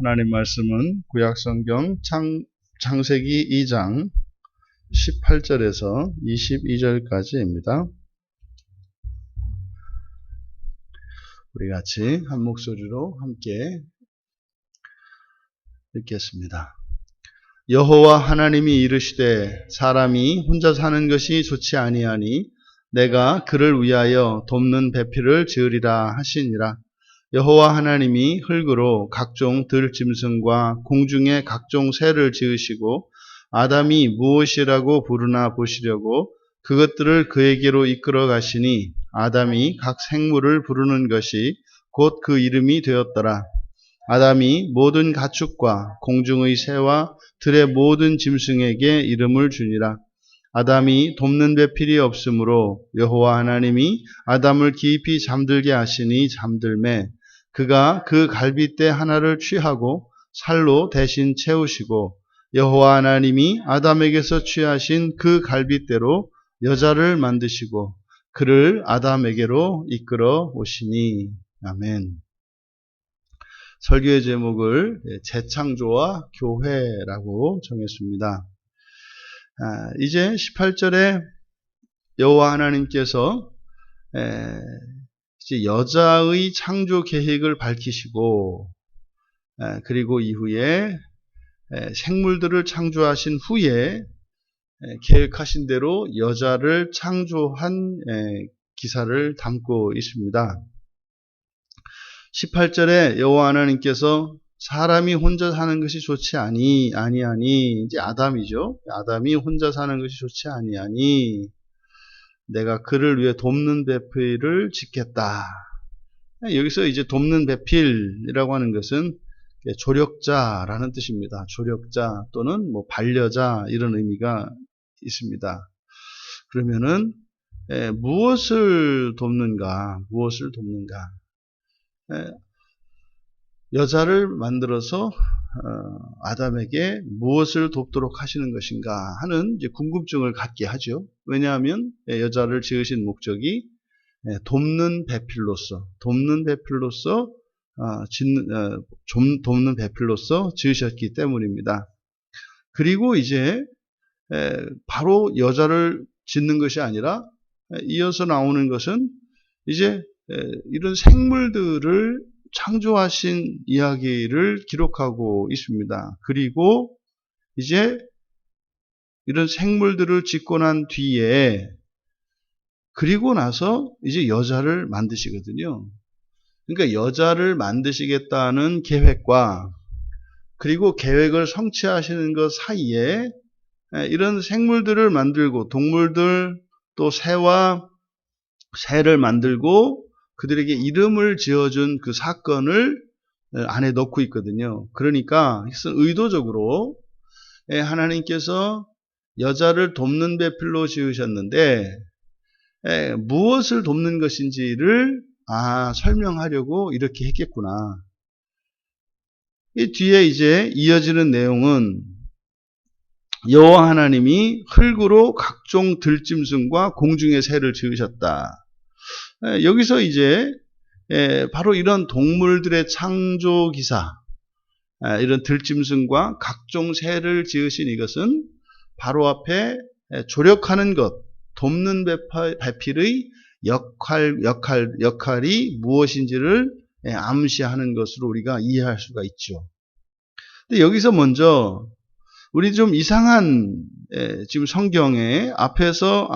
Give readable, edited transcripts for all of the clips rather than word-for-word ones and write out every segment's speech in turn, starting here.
하나님 말씀은 구약성경 창세기 2장 18절에서 22절까지입니다. 우리 같이 한 목소리로 함께 읽겠습니다. 여호와 하나님이 이르시되 사람이 혼자 사는 것이 좋지 아니하니 내가 그를 위하여 돕는 배필을 지으리라 하시니라. 여호와 하나님이 흙으로 각종 들짐승과 공중의 각종 새를 지으시고 아담이 무엇이라고 부르나 보시려고 그것들을 그에게로 이끌어 가시니 아담이 각 생물을 부르는 것이 곧 그 이름이 되었더라. 아담이 모든 가축과 공중의 새와 들의 모든 짐승에게 이름을 주니라. 아담이 돕는 배필이 없으므로 여호와 하나님이 아담을 깊이 잠들게 하시니 잠들매 그가 그 갈빗대 하나를 취하고 살로 대신 채우시고 여호와 하나님이 아담에게서 취하신 그 갈빗대로 여자를 만드시고 그를 아담에게로 이끌어 오시니. 아멘. 설교의 제목을 재창조와 교회라고 정했습니다. 이제 18절에 여호와 하나님께서 이제 여자의 창조 계획을 밝히시고 그리고 이후에 생물들을 창조하신 후에 계획하신 대로 여자를 창조한 기사를 담고 있습니다. 18절에 여호와 하나님께서 사람이 혼자 사는 것이 좋지 아니하니 이제 아담이죠. 아담이 혼자 사는 것이 좋지 아니하니 내가 그를 위해 돕는 배필을 짓겠다. 여기서 이제 돕는 배필이라고 하는 것은 조력자라는 뜻입니다. 조력자 또는 뭐 반려자 이런 의미가 있습니다. 그러면은 무엇을 돕는가? 여자를 만들어서 아담에게 무엇을 돕도록 하시는 것인가 하는 이제 궁금증을 갖게 하죠. 왜냐하면 여자를 지으신 목적이 돕는 배필로서 지으셨기 때문입니다. 그리고 이제 바로 여자를 짓는 것이 아니라 이어서 나오는 것은 이제 이런 생물들을 창조하신 이야기를 기록하고 있습니다. 그리고 이제 이런 생물들을 짓고 난 뒤에 그리고 나서 이제 여자를 만드시거든요. 그러니까 여자를 만드시겠다는 계획과 그리고 계획을 성취하시는 것 사이에 이런 생물들을 만들고 동물들 또 새를 만들고 그들에게 이름을 지어준 그 사건을 안에 넣고 있거든요. 그러니까 의도적으로 하나님께서 여자를 돕는 배필로 지으셨는데 무엇을 돕는 것인지를 설명하려고 이렇게 했겠구나. 이 뒤에 이제 이어지는 내용은 여호와 하나님이 흙으로 각종 들짐승과 공중의 새를 지으셨다. 여기서 이제 바로 이런 동물들의 창조 기사, 이런 들짐승과 각종 새를 지으신 이것은 바로 앞에 조력하는 것, 돕는 배필의 역할이 무엇인지를 암시하는 것으로 우리가 이해할 수가 있죠. 근데 여기서 먼저 우리 좀 이상한 지금 성경에 앞에서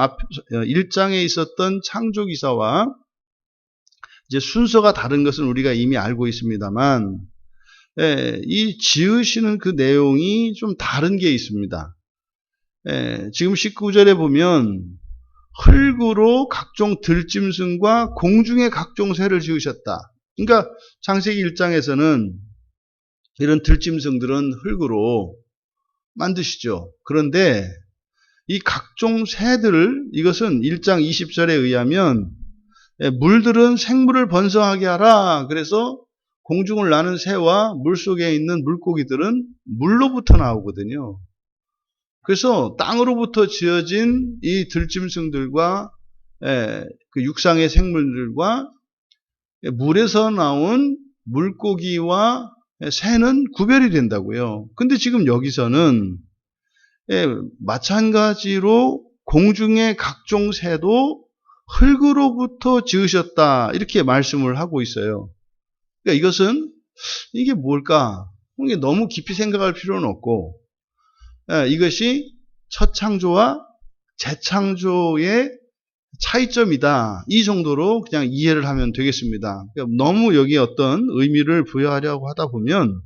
1장에 있었던 창조 기사와 이제 순서가 다른 것은 우리가 이미 알고 있습니다만 이 지으시는 그 내용이 좀 다른 게 있습니다. 지금 19절에 보면 흙으로 각종 들짐승과 공중의 각종 새를 지으셨다. 그러니까 창세기 1장에서는 이런 들짐승들은 흙으로 만드시죠. 그런데 이 각종 새들을 이것은 1장 20절에 의하면 물들은 생물을 번성하게 하라. 그래서 공중을 나는 새와 물속에 있는 물고기들은 물로부터 나오거든요. 그래서 땅으로부터 지어진 이 들짐승들과 그 육상의 생물들과 물에서 나온 물고기와 새는 구별이 된다고요. 근데 지금 여기서는 마찬가지로 공중의 각종 새도 흙으로부터 지으셨다 이렇게 말씀을 하고 있어요. 그러니까 이것은 이게 뭘까? 이게 너무 깊이 생각할 필요는 없고 이것이 첫 창조와 재창조의 차이점이다. 이 정도로 그냥 이해를 하면 되겠습니다. 그러니까 너무 여기에 어떤 의미를 부여하려고 하다 보면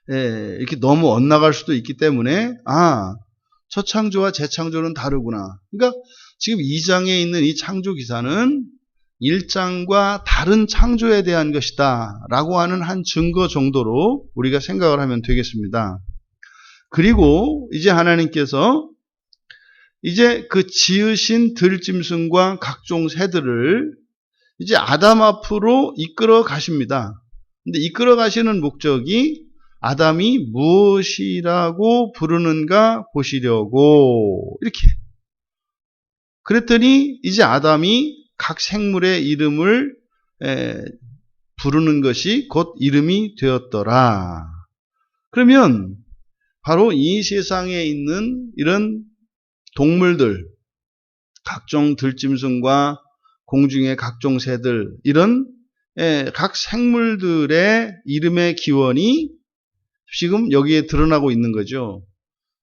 이렇게 너무 엇나갈 수도 있기 때문에 첫 창조와 재창조는 다르구나. 그러니까 지금 2장에 있는 이 창조 기사는 1장과 다른 창조에 대한 것이다 라고 하는 한 증거 정도로 우리가 생각을 하면 되겠습니다. 그리고 이제 하나님께서 이제 그 지으신 들짐승과 각종 새들을 이제 아담 앞으로 이끌어 가십니다. 근데 이끌어 가시는 목적이 아담이 무엇이라고 부르는가 보시려고 이렇게. 그랬더니 이제 아담이 각 생물의 이름을 부르는 것이 곧 이름이 되었더라. 그러면 바로 이 세상에 있는 이런 동물들, 각종 들짐승과 공중의 각종 새들, 이런 각 생물들의 이름의 기원이 지금 여기에 드러나고 있는 거죠.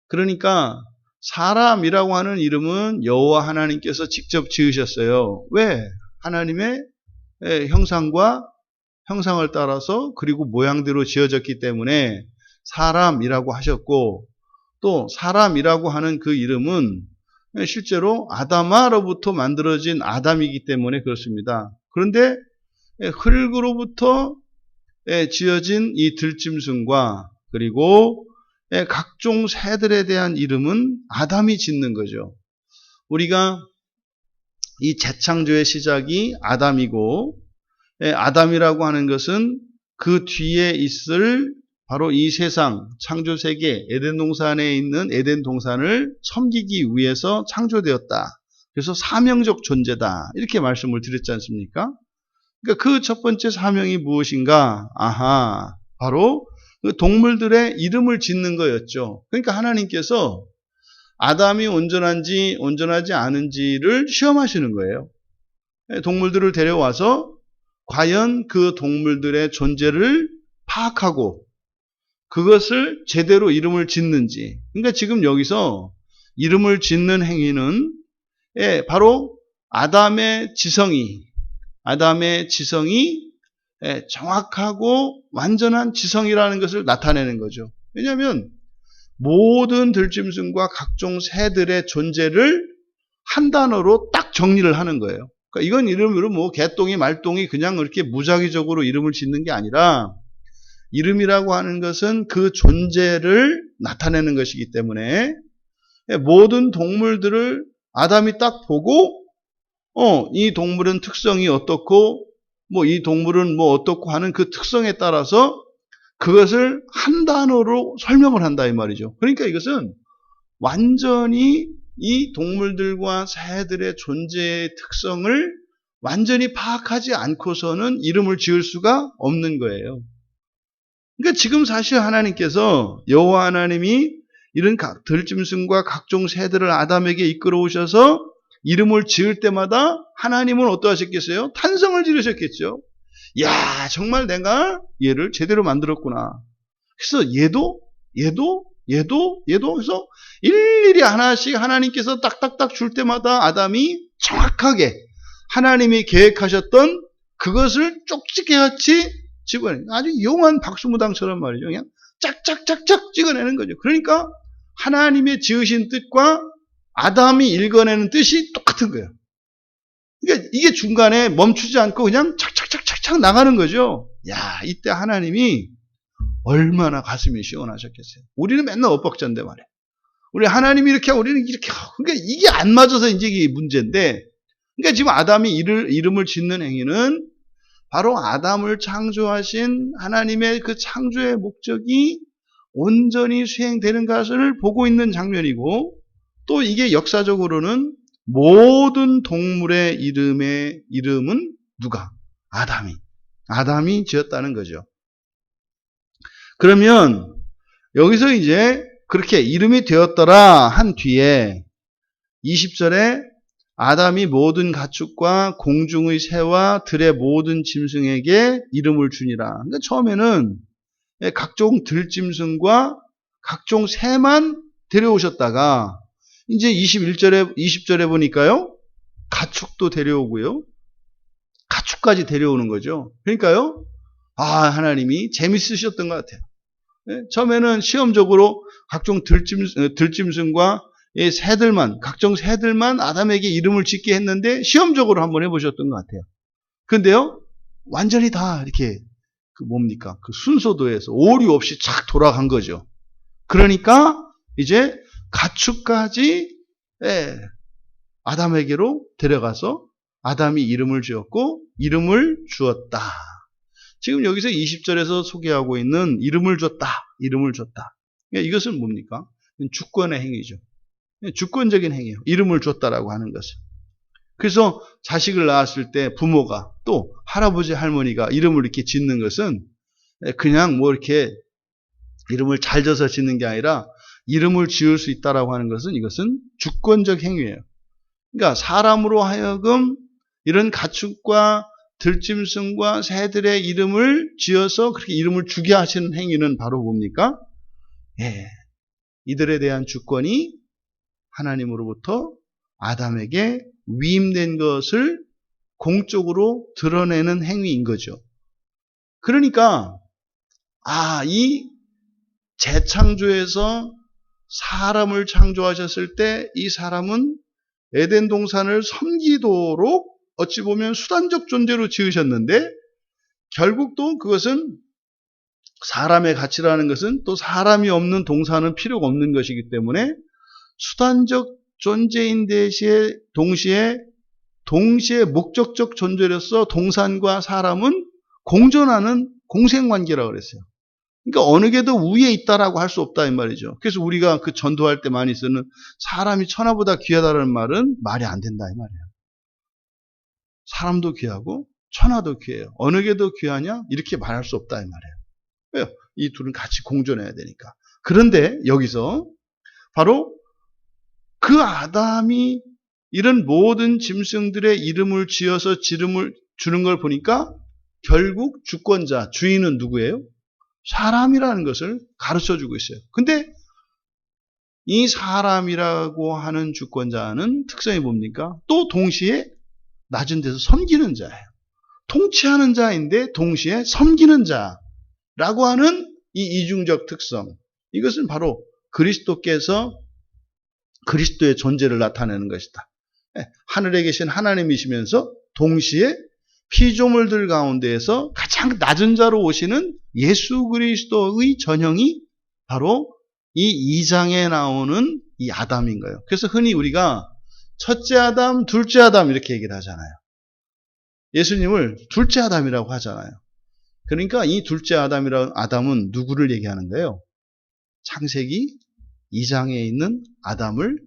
그러니까 사람이라고 하는 이름은 여호와 하나님께서 직접 지으셨어요. 왜? 하나님의 형상과 형상을 따라서 그리고 모양대로 지어졌기 때문에 사람이라고 하셨고, 또 사람이라고 하는 그 이름은 실제로 아담아로부터 만들어진 아담이기 때문에 그렇습니다. 그런데 흙으로부터 지어진 이 들짐승과 그리고 각종 새들에 대한 이름은 아담이 짓는 거죠. 우리가 이 재창조의 시작이 아담이고, 아담이라고 하는 것은 그 뒤에 있을 바로 이 세상, 창조세계, 에덴 동산에 있는 에덴 동산을 섬기기 위해서 창조되었다. 그래서 사명적 존재다. 이렇게 말씀을 드렸지 않습니까? 그러니까 그 첫 번째 사명이 무엇인가? 바로 그 동물들의 이름을 짓는 거였죠. 그러니까 하나님께서 아담이 온전한지 온전하지 않은지를 시험하시는 거예요. 동물들을 데려와서 과연 그 동물들의 존재를 파악하고 그것을 제대로 이름을 짓는지. 그러니까 지금 여기서 이름을 짓는 행위는 바로 아담의 지성이 정확하고 완전한 지성이라는 것을 나타내는 거죠. 왜냐하면 모든 들짐승과 각종 새들의 존재를 한 단어로 딱 정리를 하는 거예요. 그러니까 이건 이름으로 뭐 개똥이 말똥이 그냥 그렇게 무작위적으로 이름을 짓는 게 아니라, 이름이라고 하는 것은 그 존재를 나타내는 것이기 때문에 모든 동물들을 아담이 딱 보고 이 동물은 특성이 어떻고 이 동물은 어떻고 하는 그 특성에 따라서 그것을 한 단어로 설명을 한다 이 말이죠. 그러니까 이것은 완전히 이 동물들과 새들의 존재의 특성을 완전히 파악하지 않고서는 이름을 지을 수가 없는 거예요. 그러니까 지금 사실 하나님께서 여호와 하나님이 이런 들짐승과 각종 새들을 아담에게 이끌어 오셔서 이름을 지을 때마다 하나님은 어떠하셨겠어요? 탄성을 지르셨겠죠. 야, 정말 내가 얘를 제대로 만들었구나. 그래서 얘도 그래서 일일이 하나씩 하나님께서 딱딱딱 줄 때마다 아담이 정확하게 하나님이 계획하셨던 그것을 쪽지게같이 찍어내는, 아주 용한 박수무당처럼 말이죠. 그냥 짝짝짝짝 찍어내는 거죠. 그러니까 하나님의 지으신 뜻과 아담이 읽어내는 뜻이 똑같은 거예요. 그러니까 이게 중간에 멈추지 않고 그냥 착착착착착 나가는 거죠. 야, 이때 하나님이 얼마나 가슴이 시원하셨겠어요. 우리는 맨날 엇박자인데 말이에요. 우리 하나님이 이렇게 하고 우리는 이렇게 하고. 그러니까 이게 안 맞아서 이제 이게 문제인데, 그러니까 지금 아담이 이름을 짓는 행위는 바로 아담을 창조하신 하나님의 그 창조의 목적이 온전히 수행되는 것을 보고 있는 장면이고, 또 이게 역사적으로는 모든 동물의 이름은 누가? 아담이 지었다는 거죠. 그러면 여기서 이제 그렇게 이름이 되었더라 한 뒤에 20절에 아담이 모든 가축과 공중의 새와 들의 모든 짐승에게 이름을 주니라. 그러니까 처음에는 각종 들짐승과 각종 새만 데려오셨다가 이제 20절에 보니까요. 가축도 데려오고요. 가축까지 데려오는 거죠. 그러니까요. 하나님이 재밌으셨던 것 같아요. 처음에는 시험적으로 각종 들짐승과 새들만, 각종 새들만 아담에게 이름을 짓게 했는데 시험적으로 한번 해보셨던 것 같아요. 근데요, 완전히 다 이렇게 그 순서도에서 오류 없이 착 돌아간 거죠. 그러니까 이제 가축까지 아담에게로 데려가서 아담이 이름을 지었고 이름을 주었다. 지금 여기서 20절에서 소개하고 있는 이름을 줬다. 이름을 줬다. 이것은 뭡니까? 주권의 행위죠. 주권적인 행위예요. 이름을 줬다라고 하는 것은. 그래서 자식을 낳았을 때 부모가 또 할아버지 할머니가 이름을 이렇게 짓는 것은 그냥 뭐 이렇게 이름을 잘 져서 짓는 게 아니라 이름을 지을 수 있다라고 하는 것은 이것은 주권적 행위예요. 그러니까 사람으로 하여금 이런 가축과 들짐승과 새들의 이름을 지어서 그렇게 이름을 주게 하시는 행위는 바로 뭡니까? 이들에 대한 주권이 하나님으로부터 아담에게 위임된 것을 공적으로 드러내는 행위인 거죠. 그러니까 이 재창조에서 사람을 창조하셨을 때 이 사람은 에덴 동산을 섬기도록 어찌 보면 수단적 존재로 지으셨는데 결국 또 그것은 사람의 가치라는 것은 또 사람이 없는 동산은 필요가 없는 것이기 때문에 수단적 존재인 대시에 동시에 목적적 존재로서 동산과 사람은 공존하는 공생관계라고 그랬어요. 그러니까 어느 게 더 위에 있다라고 할 수 없다 이 말이죠. 그래서 우리가 그 전도할 때 많이 쓰는 사람이 천하보다 귀하다는 말은 말이 안 된다 이 말이에요. 사람도 귀하고 천하도 귀해요. 어느 게 더 귀하냐? 이렇게 말할 수 없다 이 말이에요. 왜요? 이 둘은 같이 공존해야 되니까. 그런데 여기서 바로 그 아담이 이런 모든 짐승들의 이름을 지어서 지름을 주는 걸 보니까 결국 주권자, 주인은 누구예요? 사람이라는 것을 가르쳐주고 있어요. 근데 이 사람이라고 하는 주권자는 특성이 뭡니까? 또 동시에 낮은 데서 섬기는 자예요. 통치하는 자인데 동시에 섬기는 자라고 하는 이 이중적 특성. 이것은 바로 그리스도께서 그리스도의 존재를 나타내는 것이다. 하늘에 계신 하나님이시면서 동시에 피조물들 가운데에서 가장 낮은 자로 오시는 예수 그리스도의 전형이 바로 이 2장에 나오는 이 아담인 거예요. 그래서 흔히 우리가 첫째 아담, 둘째 아담 이렇게 얘기를 하잖아요. 예수님을 둘째 아담이라고 하잖아요. 그러니까 이 둘째 아담은 누구를 얘기하는 거예요? 창세기 2장에 있는 아담을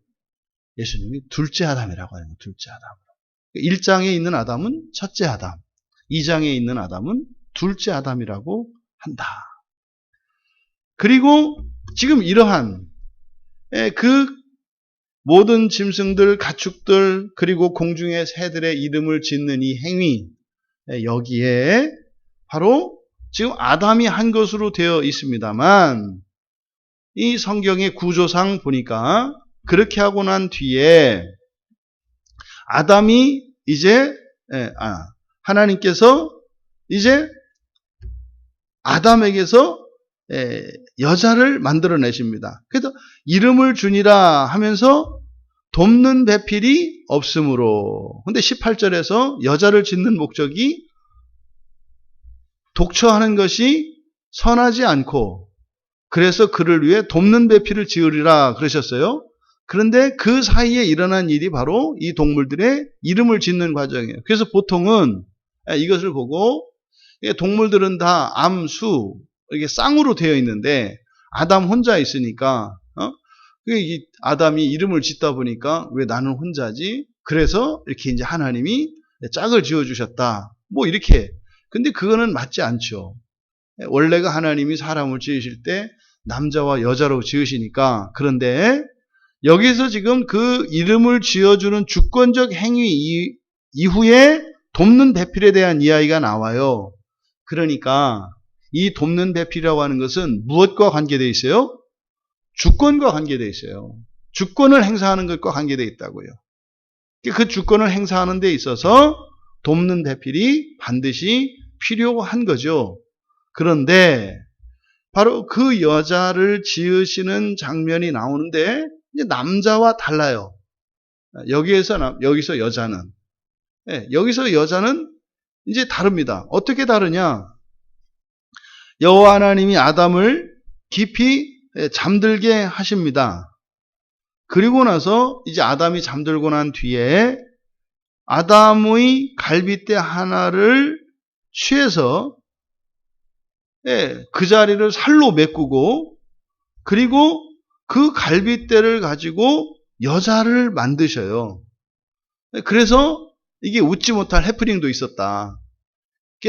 예수님이 둘째 아담이라고 하는 거예요. 둘째 아담. 1장에 있는 아담은 첫째 아담, 2장에 있는 아담은 둘째 아담이라고 한다. 그리고 지금 이러한 그 모든 짐승들, 가축들, 그리고 공중의 새들의 이름을 짓는 이 행위, 여기에 바로 지금 아담이 한 것으로 되어 있습니다만 이 성경의 구조상 보니까 그렇게 하고 난 뒤에 아담이 이제 하나님께서 이제 아담에게서 여자를 만들어내십니다. 그래서 이름을 주니라 하면서 돕는 배필이 없으므로. 근데 18절에서 여자를 짓는 목적이 독처하는 것이 선하지 않고 그래서 그를 위해 돕는 배필을 지으리라 그러셨어요. 그런데 그 사이에 일어난 일이 바로 이 동물들의 이름을 짓는 과정이에요. 그래서 보통은 이것을 보고 동물들은 다 암, 수, 이게 쌍으로 되어 있는데 아담 혼자 있으니까 이 아담이 이름을 짓다 보니까 왜 나는 혼자지? 그래서 이렇게 이제 하나님이 짝을 지어 주셨다. 뭐 이렇게. 근데 그거는 맞지 않죠. 원래가 하나님이 사람을 지으실 때 남자와 여자로 지으시니까. 그런데 여기서 지금 그 이름을 지어주는 주권적 행위 이후에 돕는 배필에 대한 이야기가 나와요. 그러니까 이 돕는 배필이라고 하는 것은 무엇과 관계되어 있어요? 주권과 관계되어 있어요. 주권을 행사하는 것과 관계되어 있다고요. 그 주권을 행사하는 데 있어서 돕는 배필이 반드시 필요한 거죠. 그런데 바로 그 여자를 지으시는 장면이 나오는데 이제 남자와 달라요. 여기서 여자는 여기서 여자는 이제 다릅니다. 어떻게 다르냐? 여호와 하나님이 아담을 깊이 잠들게 하십니다. 그리고 나서 이제 아담이 잠들고 난 뒤에 아담의 갈빗대 하나를 취해서 그 자리를 살로 메꾸고 그리고 그 갈빗대를 가지고 여자를 만드셔요. 그래서 이게 웃지 못할 해프닝도 있었다.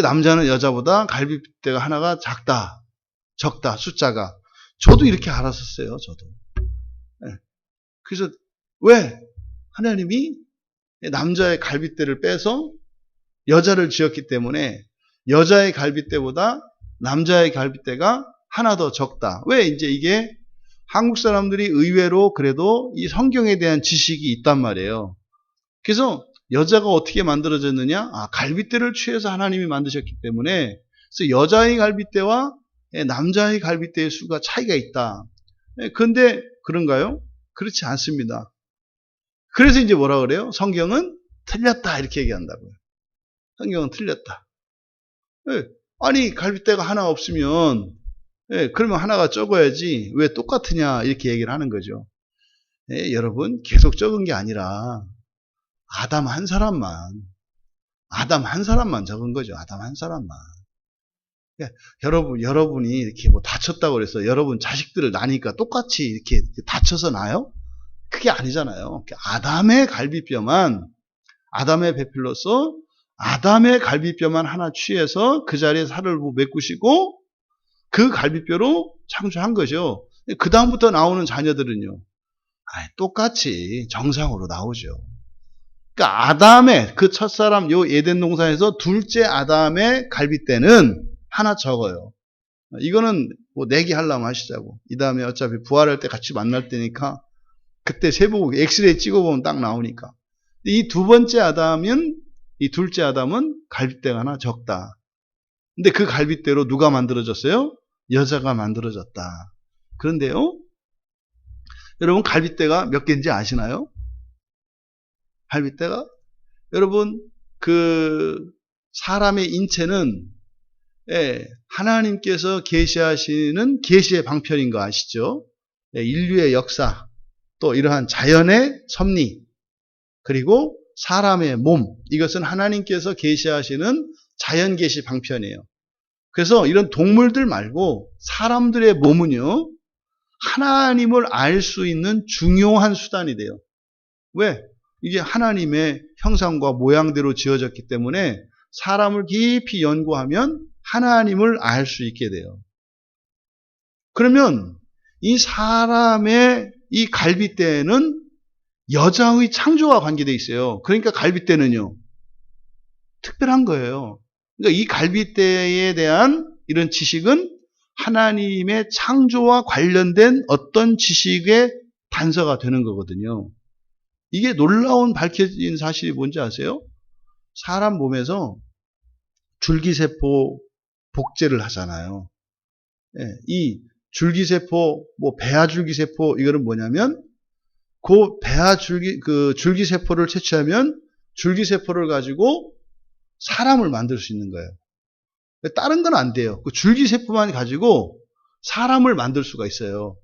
남자는 여자보다 갈빗대가 하나가 작다, 적다, 숫자가. 저도 이렇게 알았었어요, 저도. 그래서 왜 하나님이 남자의 갈빗대를 빼서 여자를 지었기 때문에 여자의 갈빗대보다 남자의 갈빗대가 하나 더 적다. 왜 이제 이게 한국 사람들이 의외로 그래도 이 성경에 대한 지식이 있단 말이에요. 그래서 여자가 어떻게 만들어졌느냐? 갈빗대를 취해서 하나님이 만드셨기 때문에 그래서 여자의 갈빗대와 남자의 갈빗대의 수가 차이가 있다. 그런데 그런가요? 그렇지 않습니다. 그래서 이제 뭐라 그래요? 성경은 틀렸다 이렇게 얘기한다고요. 성경은 틀렸다. 아니 갈빗대가 하나 없으면 그러면 하나가 적어야지 왜 똑같으냐 이렇게 얘기를 하는 거죠. 여러분 계속 적은 게 아니라 아담 한 사람만 적은 거죠. 아담 한 사람만. 여러분이 이렇게 뭐 다쳤다고 그래서 여러분 자식들을 낳으니까 똑같이 이렇게 다쳐서 나요? 그게 아니잖아요. 아담의 갈비뼈만, 아담의 배필로서 아담의 갈비뼈만 하나 취해서 그 자리에 살을 메꾸시고 그 갈비뼈로 창조한 거죠. 그 다음부터 나오는 자녀들은요. 똑같이 정상으로 나오죠. 그러니까 아담의 그 첫사람 요 에덴 동산에서 둘째 아담의 갈빗대는 하나 적어요. 이거는 뭐 내기하려면 하시자고. 이 다음에 어차피 부활할 때 같이 만날 때니까 그때 세보고 엑스레이 찍어보면 딱 나오니까. 이 두 번째 아담은 이 둘째 아담은 갈빗대가 하나 적다. 근데 그 갈빗대로 누가 만들어졌어요? 여자가 만들어졌다. 그런데요, 여러분 갈빗대가 몇 개인지 아시나요? 갈빗대가? 여러분 그 사람의 인체는 하나님께서 계시하시는 계시의 방편인 거 아시죠? 인류의 역사, 또 이러한 자연의 섭리, 그리고 사람의 몸, 이것은 하나님께서 계시하시는 자연 계시 방편이에요. 그래서 이런 동물들 말고 사람들의 몸은요, 하나님을 알 수 있는 중요한 수단이 돼요. 왜? 이게 하나님의 형상과 모양대로 지어졌기 때문에 사람을 깊이 연구하면 하나님을 알 수 있게 돼요. 그러면 이 사람의 이 갈빗대에는 여자의 창조와 관계되어 있어요. 그러니까 갈빗대는요, 특별한 거예요. 그러니까 이 갈빗대에 대한 이런 지식은 하나님의 창조와 관련된 어떤 지식의 단서가 되는 거거든요. 이게 놀라운 밝혀진 사실이 뭔지 아세요? 사람 몸에서 줄기세포 복제를 하잖아요. 이 줄기세포, 뭐 배아줄기세포, 이거는 뭐냐면 그 줄기세포를 채취하면 줄기세포를 가지고 사람을 만들 수 있는 거예요. 다른 건 안 돼요. 그 줄기세포만 가지고 사람을 만들 수가 있어요.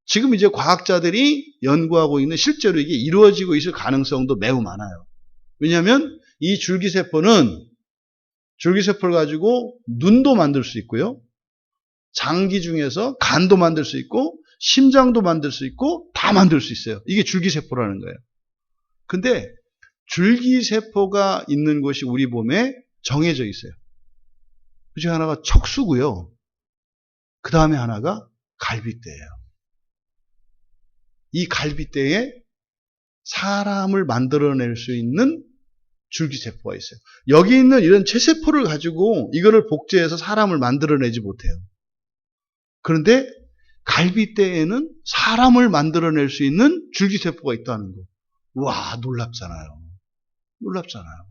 지금 이제 과학자들이 연구하고 있는 실제로 이게 이루어지고 있을 가능성도 매우 많아요. 왜냐하면 이 줄기세포를 가지고 눈도 만들 수 있고요. 장기 중에서 간도 만들 수 있고 심장도 만들 수 있고 다 만들 수 있어요. 이게 줄기세포라는 거예요. 근데 줄기세포가 있는 곳이 우리 몸에 정해져 있어요. 그 중에 하나가 척수고요. 그 다음에 하나가 갈빗대예요. 이 갈빗대에 사람을 만들어낼 수 있는 줄기세포가 있어요. 여기 있는 이런 체세포를 가지고 이거를 복제해서 사람을 만들어내지 못해요. 그런데 갈빗대에는 사람을 만들어낼 수 있는 줄기세포가 있다는 거. 와, 놀랍잖아요. 놀랍잖아요.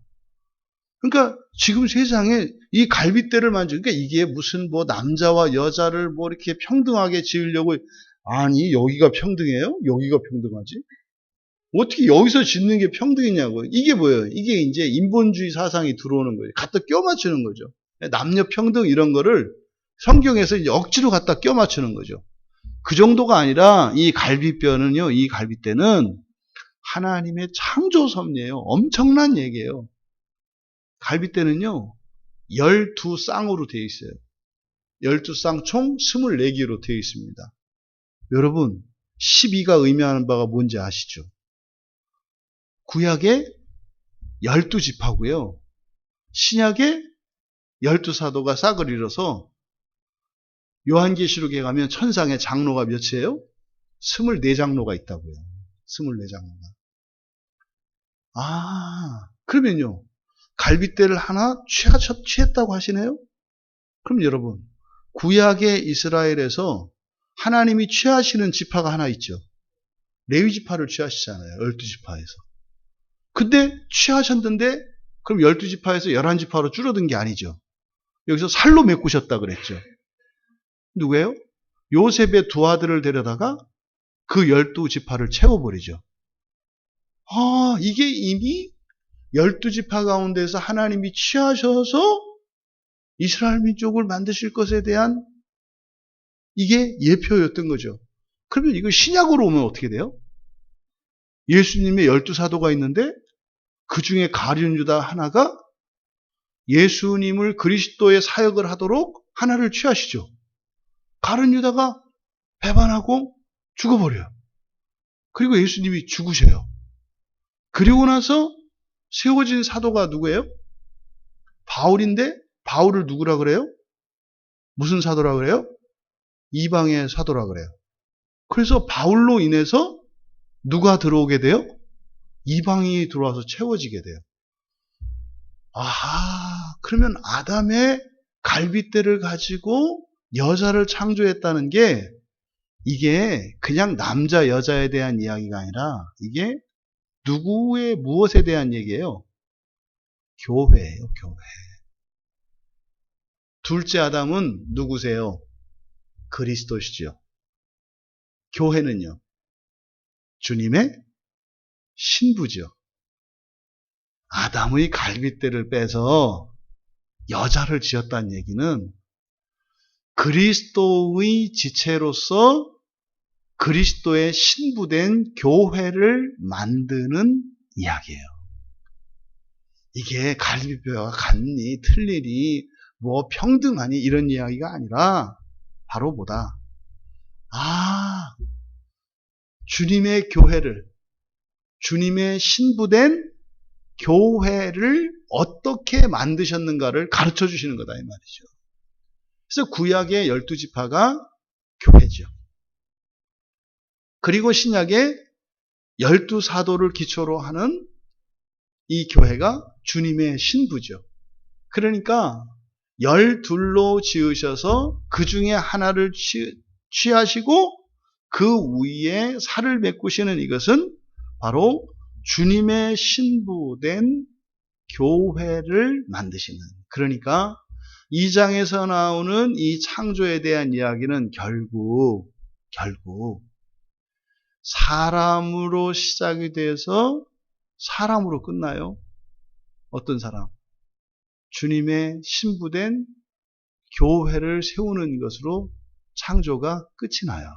그러니까 지금 세상에 이 갈빗대를 만지니까 이게 무슨 뭐 남자와 여자를 뭐 이렇게 평등하게 지으려고, 아니 여기가 평등해요? 여기가 평등하지? 어떻게 여기서 짓는 게 평등이냐고. 이게 뭐예요? 이게 이제 인본주의 사상이 들어오는 거예요. 갖다 껴 맞추는 거죠. 남녀 평등 이런 거를 성경에서 이제 억지로 갖다 껴 맞추는 거죠. 그 정도가 아니라 이 갈빗뼈는요, 이 갈빗대는 하나님의 창조 섭리예요. 엄청난 얘기예요. 갈빗대는요, 12쌍으로 되어 있어요. 12쌍 총 24개로 되어 있습니다. 여러분, 12가 의미하는 바가 뭔지 아시죠? 구약에 12지파고요. 신약에 12사도가 싹을 이뤄서 요한계시록에 가면 천상의 장로가 몇이에요? 24장로가 있다고요. 24장로가. 그러면요. 갈빗대를 하나 취했다고 하시네요? 그럼 여러분, 구약의 이스라엘에서 하나님이 취하시는 지파가 하나 있죠. 레위 지파를 취하시잖아요. 12지파에서. 근데 취하셨는데 그럼 12지파에서 11지파로 줄어든 게 아니죠. 여기서 살로 메꾸셨다 그랬죠. 누구예요? 요셉의 두 아들을 데려다가 그 12지파를 채워버리죠. 이게 이미 12지파 가운데서 하나님이 취하셔서 이스라엘 민족을 만드실 것에 대한 이게 예표였던 거죠. 그러면 이거 신약으로 오면 어떻게 돼요? 예수님의 12사도가 있는데 그 중에 가룟 유다 하나가 예수님을 그리스도의 사역을 하도록 하나를 취하시죠. 가룟 유다가 배반하고 죽어버려요. 그리고 예수님이 죽으셔요. 그리고 나서 세워진 사도가 누구예요? 바울인데 바울을 누구라 그래요? 무슨 사도라 그래요? 이방의 사도라 그래요. 그래서 바울로 인해서 누가 들어오게 돼요? 이방인이 들어와서 채워지게 돼요. 그러면 아담의 갈빗대를 가지고 여자를 창조했다는 게 이게 그냥 남자 여자에 대한 이야기가 아니라 이게 누구의 무엇에 대한 얘기예요? 교회예요, 교회. 둘째 아담은 누구세요? 그리스도시죠. 교회는요? 주님의 신부죠. 아담의 갈빗대를 빼서 여자를 지었다는 얘기는 그리스도의 지체로서 그리스도의 신부된 교회를 만드는 이야기예요. 이게 갈빗뼈가 같니 틀리니 뭐 평등하니 이런 이야기가 아니라 바로 뭐다? 주님의 교회를, 주님의 신부된 교회를 어떻게 만드셨는가를 가르쳐 주시는 거다 이 말이죠. 그래서 구약의 12지파가 교회죠. 그리고 신약의 12사도를 기초로 하는 이 교회가 주님의 신부죠. 그러니까 12로 지으셔서 그 중에 하나를 취하시고 그 위에 살을 메꾸시는 이것은 바로 주님의 신부된 교회를 만드시는. 그러니까 2장에서 나오는 이 창조에 대한 이야기는 결국 사람으로 시작이 돼서 사람으로 끝나요. 어떤 사람? 주님의 신부된 교회를 세우는 것으로 창조가 끝이 나요.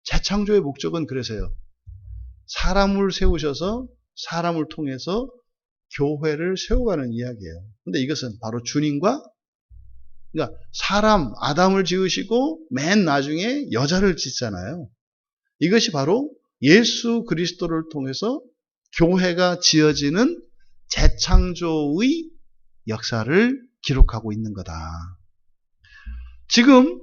재창조의 목적은 그래서요. 사람을 세우셔서 사람을 통해서 교회를 세워가는 이야기예요. 근데 이것은 바로 주님과, 그러니까 사람, 아담을 지으시고 맨 나중에 여자를 짓잖아요. 이것이 바로 예수 그리스도를 통해서 교회가 지어지는 재창조의 역사를 기록하고 있는 거다. 지금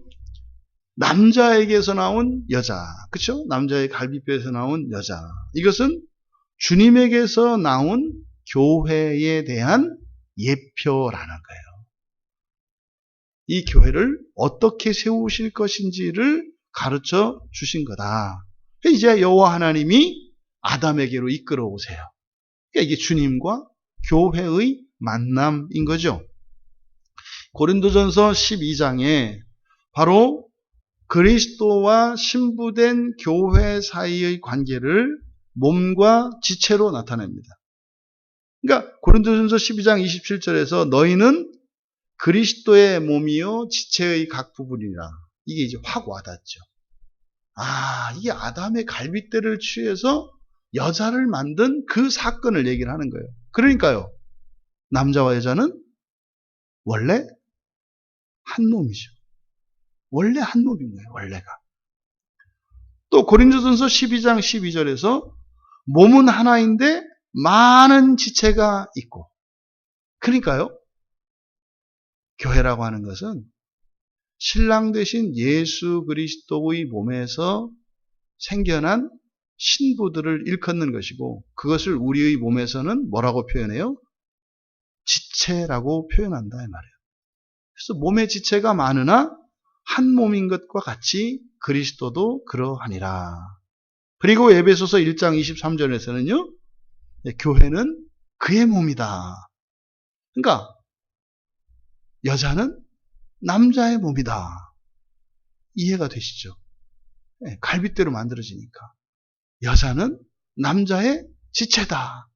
남자에게서 나온 여자, 그렇죠? 남자의 갈비뼈에서 나온 여자. 이것은 주님에게서 나온 교회에 대한 예표라는 거예요. 이 교회를 어떻게 세우실 것인지를 가르쳐 주신 거다. 이제 여호와 하나님이 아담에게로 이끌어 오세요. 그러니까 이게 주님과 교회의 만남인 거죠. 고린도전서 12장에 바로 그리스도와 신부된 교회 사이의 관계를 몸과 지체로 나타냅니다. 그러니까 고린도전서 12장 27절에서 너희는 그리스도의 몸이요 지체의 각 부분이라. 이게 이제 확 와닿죠. 이게 아담의 갈빗대를 취해서 여자를 만든 그 사건을 얘기를 하는 거예요. 그러니까요. 남자와 여자는 원래 한 몸이죠. 원래 한 몸인 거예요. 원래가. 또 고린도전서 12장 12절에서 몸은 하나인데 많은 지체가 있고. 그러니까요. 교회라고 하는 것은 신랑 되신 예수 그리스도의 몸에서 생겨난 신부들을 일컫는 것이고 그것을 우리의 몸에서는 뭐라고 표현해요? 지체라고 표현한다 이 말이에요. 그래서 몸의 지체가 많으나 한 몸인 것과 같이 그리스도도 그러하니라. 그리고 에베소서 1장 23절에서는요. 교회는 그의 몸이다. 그러니까 여자는 남자의 몸이다. 이해가 되시죠? 갈빗대로 만들어지니까. 여자는 남자의 지체다.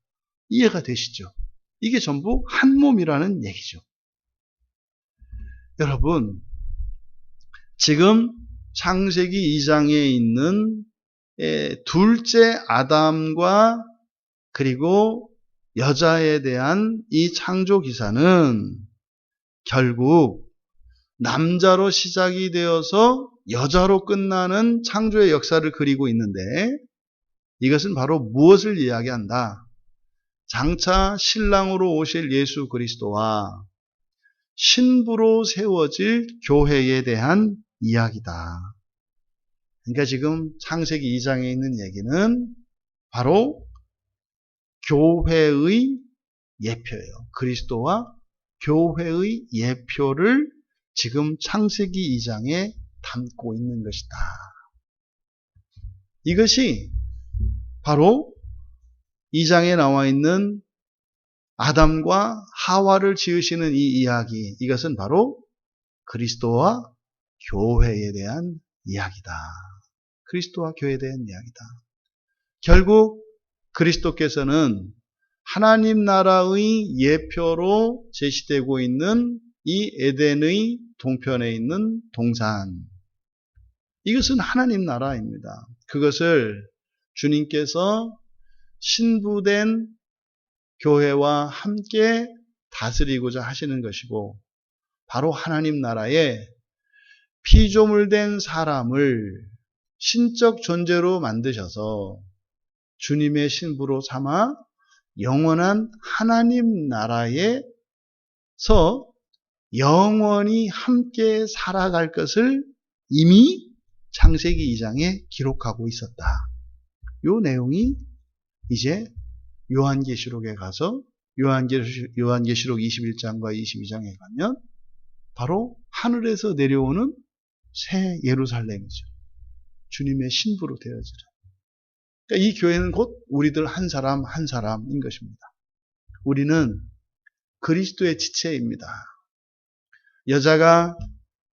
이해가 되시죠? 이게 전부 한 몸이라는 얘기죠. 여러분, 지금 창세기 2장에 있는 둘째 아담과 그리고 여자에 대한 이 창조 기사는 결국 남자로 시작이 되어서 여자로 끝나는 창조의 역사를 그리고 있는데 이것은 바로 무엇을 이야기한다? 장차 신랑으로 오실 예수 그리스도와 신부로 세워질 교회에 대한 이야기다. 그러니까 지금 창세기 2장에 있는 얘기는 바로 교회의 예표예요. 그리스도와 교회의 예표를 지금 창세기 2장에 담고 있는 것이다. 이것이 바로 2장에 나와 있는 아담과 하와를 지으시는 이 이야기, 이것은 바로 그리스도와 교회에 대한 이야기다. 그리스도와 교회에 대한 이야기다. 결국 그리스도께서는 하나님 나라의 예표로 제시되고 있는 이 에덴의 동편에 있는 동산, 이것은 하나님 나라입니다. 그것을 주님께서 신부된 교회와 함께 다스리고자 하시는 것이고 바로 하나님 나라에 피조물된 사람을 신적 존재로 만드셔서 주님의 신부로 삼아 영원한 하나님 나라에서 영원히 함께 살아갈 것을 이미 창세기 2장에 기록하고 있었다. 이 내용이 이제 요한계시록에 가서 요한계시록 21장과 22장에 가면 바로 하늘에서 내려오는 새 예루살렘이죠. 주님의 신부로 되어지라. 그러니까 이 교회는 곧 우리들 한 사람 한 사람인 것입니다. 우리는 그리스도의 지체입니다. 여자가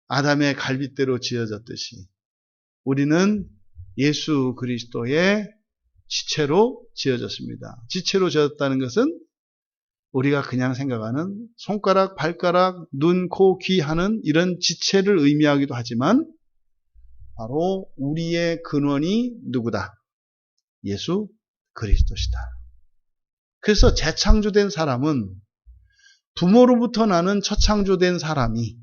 아담의 갈빗대로 지어졌듯이 우리는 예수 그리스도의 지체로 지어졌습니다. 지체로 지어졌다는 것은 우리가 그냥 생각하는 손가락, 발가락, 눈, 코, 귀 하는 이런 지체를 의미하기도 하지만 바로 우리의 근원이 누구다? 예수 그리스도시다. 그래서 재창조된 사람은 부모로부터 나는 첫 창조된 사람이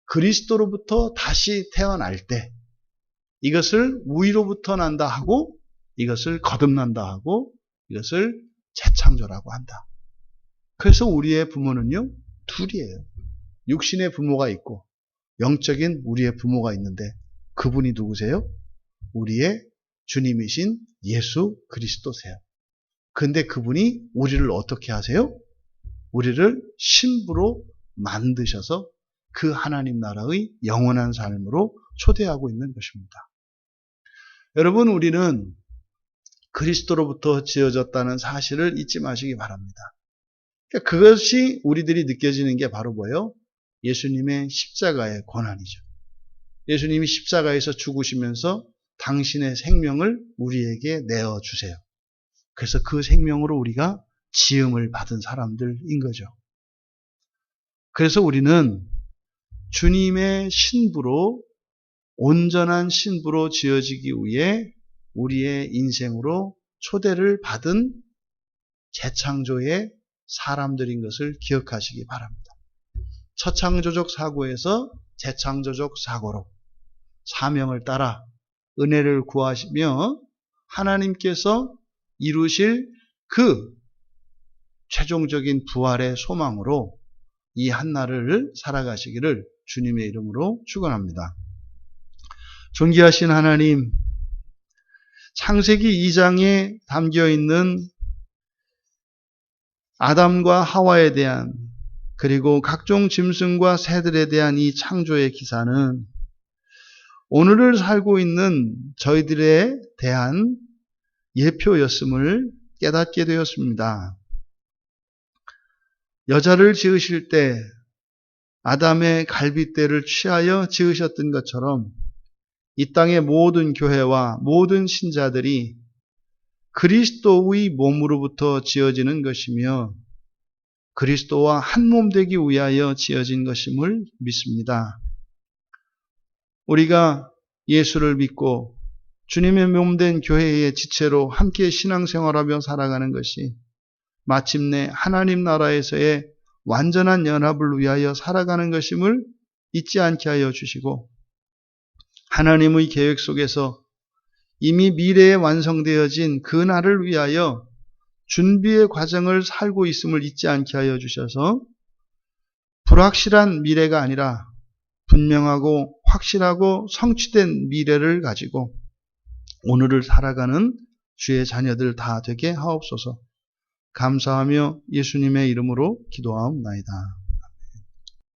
그리스도로부터 다시 태어날 때 이것을 우위로부터 난다 하고 이것을 거듭난다 하고 이것을 재창조라고 한다. 그래서 우리의 부모는요, 둘이에요. 육신의 부모가 있고 영적인 우리의 부모가 있는데 그분이 누구세요? 우리의 주님이신 예수 그리스도세요. 근데 그분이 우리를 어떻게 하세요? 우리를 신부로 만드셔서 그 하나님 나라의 영원한 삶으로 초대하고 있는 것입니다. 여러분, 우리는 그리스도로부터 지어졌다는 사실을 잊지 마시기 바랍니다. 그것이 우리들이 느껴지는 게 바로 뭐예요? 예수님의 십자가의 고난이죠. 예수님이 십자가에서 죽으시면서 당신의 생명을 우리에게 내어주세요. 그래서 그 생명으로 우리가 지음을 받은 사람들인 거죠. 그래서 우리는 주님의 신부로, 온전한 신부로 지어지기 위해 우리의 인생으로 초대를 받은 재창조의 사람들인 것을 기억하시기 바랍니다. 처창조적 사고에서 재창조적 사고로 사명을 따라 은혜를 구하시며 하나님께서 이루실 그 최종적인 부활의 소망으로 이 한날을 살아가시기를 주님의 이름으로 축원합니다. 존귀하신 하나님, 창세기 2장에 담겨있는 아담과 하와에 대한 그리고 각종 짐승과 새들에 대한 이 창조의 기사는 오늘을 살고 있는 저희들에 대한 예표였음을 깨닫게 되었습니다. 여자를 지으실 때 아담의 갈빗대를 취하여 지으셨던 것처럼 이 땅의 모든 교회와 모든 신자들이 그리스도의 몸으로부터 지어지는 것이며 그리스도와 한 몸 되기 위하여 지어진 것임을 믿습니다. 우리가 예수를 믿고 주님의 몸된 교회의 지체로 함께 신앙생활하며 살아가는 것이 마침내 하나님 나라에서의 완전한 연합을 위하여 살아가는 것임을 잊지 않게 하여 주시고 하나님의 계획 속에서 이미 미래에 완성되어진 그 날을 위하여 준비의 과정을 살고 있음을 잊지 않게 하여 주셔서 불확실한 미래가 아니라 분명하고 확실하고 성취된 미래를 가지고 오늘을 살아가는 주의 자녀들 다 되게 하옵소서. 감사하며 예수님의 이름으로 기도하옵나이다.